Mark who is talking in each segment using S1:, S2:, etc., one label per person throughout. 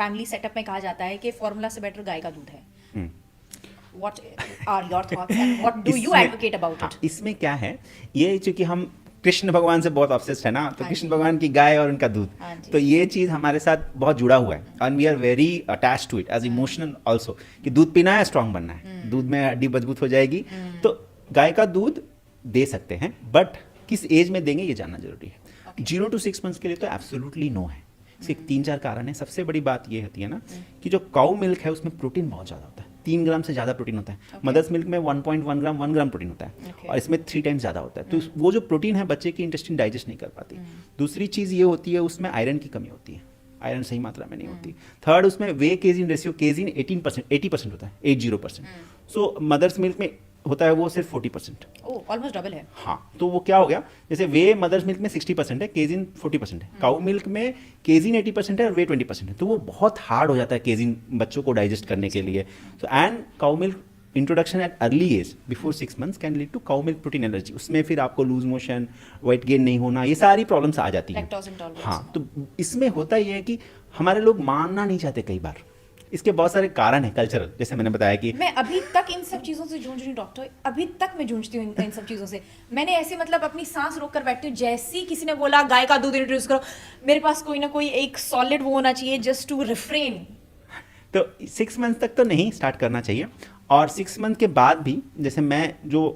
S1: Family setup में कहा जाता है कि फॉर्मूला से बेटर गाय का दूध है। What are your thoughts and what do you advocate about it?
S2: इसमें क्या है, ये चूंकि हम कृष्ण भगवान से बहुत ऑब्सेस्ड है ना, तो कृष्ण भगवान की गाय और उनका दूध, तो ये चीज़ हमारे साथ बहुत जुड़ा हुआ है and we are very attach to it as emotional also, कि दूध पीना है, स्ट्रांग बनना है, दूध में हड्डी मजबूत हो जाएगी। तो गाय का दूध दे सकते हैं, बट किस एज में देंगे ये जानना जरूरी है। 0 to 6 मंथ्स के लिए तो एब्सोल्युटली नो है। इसके 3-4 कारण है। सबसे बड़ी बात ये होती है ना कि जो काउ मिल्क है उसमें प्रोटीन बहुत ज़्यादा होता है, 3 ग्राम से ज़्यादा प्रोटीन होता है। मदर्स मिल्क में 1.1 ग्राम 1 ग्राम प्रोटीन होता है, और इसमें 3 टाइम्स ज़्यादा होता है। तो वो जो प्रोटीन है बच्चे की इंटेस्टाइन डाइजेस्ट नहीं कर पाती। दूसरी चीज़ ये होती है उसमें आयरन की कमी होती है, आयरन सही मात्रा में नहीं होती। थर्ड, उसमें वे केजिन रेशियो, केजिन 80% होता है, 80%। सो मदर्स मिल्क में होता है वो सिर्फ 40%।
S1: ऑलमोस्ट डबल है।
S2: हाँ, तो वो क्या हो गया, जैसे वे मदर्स मिल्क में 60% है, केजिन 40% है, काउ मिल्क में केजिन 80% है और वे 20% है। तो वो बहुत हार्ड हो जाता है केजिन बच्चों को डाइजेस्ट करने के लिए। तो and cow milk introduction at early age before 6 months can lead to cow milk protein allergy. उसमें फिर आपको लूज मोशन, वेट गेन नहीं होना, ये सारी प्रॉब्लम्स आ जाती हैं। हाँ, तो इसमें होता ये है कि हमारे लोग मानना नहीं चाहते कई बार। इसके बहुत सारे कारण हैं कल्चरल, जैसे मैंने बताया कि
S1: मैं अभी तक इन सब चीज़ों से जूझ रही हूँ डॉक्टर, अभी तक मैं जूझती हूँ इन सब चीज़ों से। मैंने ऐसे मतलब अपनी सांस रोक कर बैठती हूँ, जैसे ही किसी ने बोला गाय का दूध इंट्रोड्यूस करो, मेरे पास कोई ना कोई एक सॉलिड वो होना चाहिए जस्ट टू रिफ्रेन।
S2: तो 6 मंथ तक तो नहीं स्टार्ट करना चाहिए, और 6 मंथ के बाद भी, जैसे मैं जो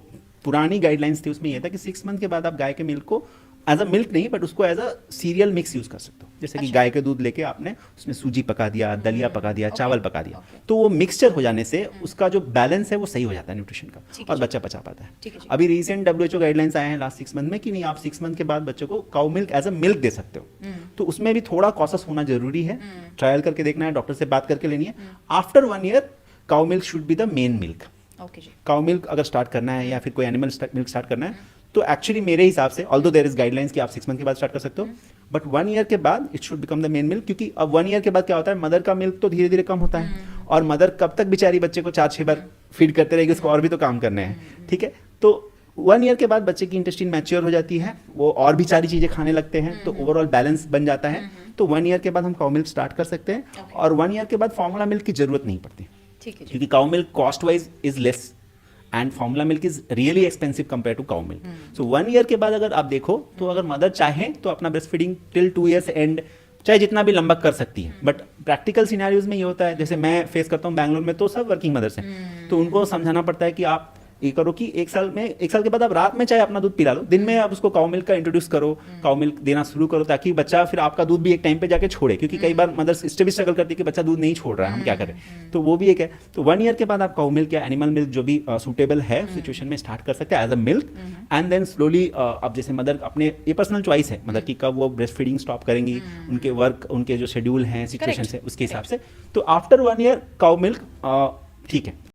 S2: पुरानी गाइडलाइंस थी उसमें यह था कि 6 मंथ के बाद आप गाय के मिल्क को एज अ मिल्क नहीं, बट उसको as a cereal mix use कर सकते हो। जैसे कि गाय के दूध लेके आपने उसमें सूजी पका दिया, दलिया पका दिया, चावल पका दिया, तो वो मिक्सचर हो जाने से उसका जो बैलेंस है वो सही हो जाता है न्यूट्रिशन का, और बच्चा पचा पाता है। अभी रिसेंट WHO गाइडलाइंस आए हैं लास्ट 6 मंथ में कि नहीं, आप 6 मंथ के बाद बच्चों को cow milk as a milk दे सकते हो। तो उसमें भी थोड़ा कॉशस होना जरूरी है, ट्रायल करके देखना है, डॉक्टर से बात करके लेनी है। After 1 year cow milk should be the main milk. Cow milk अगर स्टार्ट करना है या फिर कोई एनिमल मिल्क स्टार्ट करना है, तो एक्चुअली मेरे हिसाब से, ऑल्दो देयर इज गाइडलाइंस कि आप 6 मंथ के बाद स्टार्ट कर सकते हो, बट 1 ईयर के बाद it should become the main milk. क्योंकि अब 1 ईयर के बाद क्या होता है, मदर का मिल्क तो धीरे धीरे कम होता है, और मदर कब तक बेचारी बच्चे को 4-6 बार फीड करते रहेगी, उसको और भी तो काम करने हैं, ठीक है। तो 1 ईयर के बाद बच्चे की इंटेस्टाइन मैच्योर हो जाती है, वो और भी सारी चीज़ें खाने लगते हैं, तो ओवरऑल बैलेंस बन जाता है। तो 1 ईयर के बाद हम काउ मिल्क स्टार्ट कर सकते हैं, और 1 ईयर के बाद फॉर्मूला मिल्क की जरूरत नहीं पड़ती, क्योंकि cow milk cost wise is less and formula milk is really expensive compare to cow milk. So 1 year के बाद अगर आप देखो, तो अगर मदर चाहे तो अपना breast feeding till 2 years and चाहे जितना भी लंबा कर सकती है। बट प्रैक्टिकल सिनेरियोज में ये होता है, जैसे मैं फेस करता हूँ बैंगलोर में, तो सब वर्किंग मदर्स हैं, तो उनको समझाना पड़ता है कि आप ये करो कि 1 साल के बाद आप रात में चाहे अपना दूध पिला लो, दिन में आप उसको काउ मिल्क का इंट्रोड्यूस करो, काउ मिल्क देना शुरू करो, ताकि बच्चा फिर आपका दूध भी एक टाइम पे जाके छोड़े। क्योंकि कई बार मदर्स इससे भी स्ट्रगल करती है कि बच्चा दूध नहीं छोड़ रहा है, हम क्या करें। तो वो भी एक है। तो 1 ईयर के बाद आप काउ मिल्क या एनिमल मिल्क जो भी सूटेबल है सिचुएशन में स्टार्ट कर सकते हैं as a milk, and then slowly अब जैसे मदर अपने, ये पर्सनल चॉइस है मदर की, कब वो ब्रेस्ट फीडिंग स्टॉप करेंगी, उनके वर्क, उनके जो शेड्यूल हैं, सिचुएशन है, उसके हिसाब से। तो आफ्टर 1 ईयर काउ मिल्क ठीक है।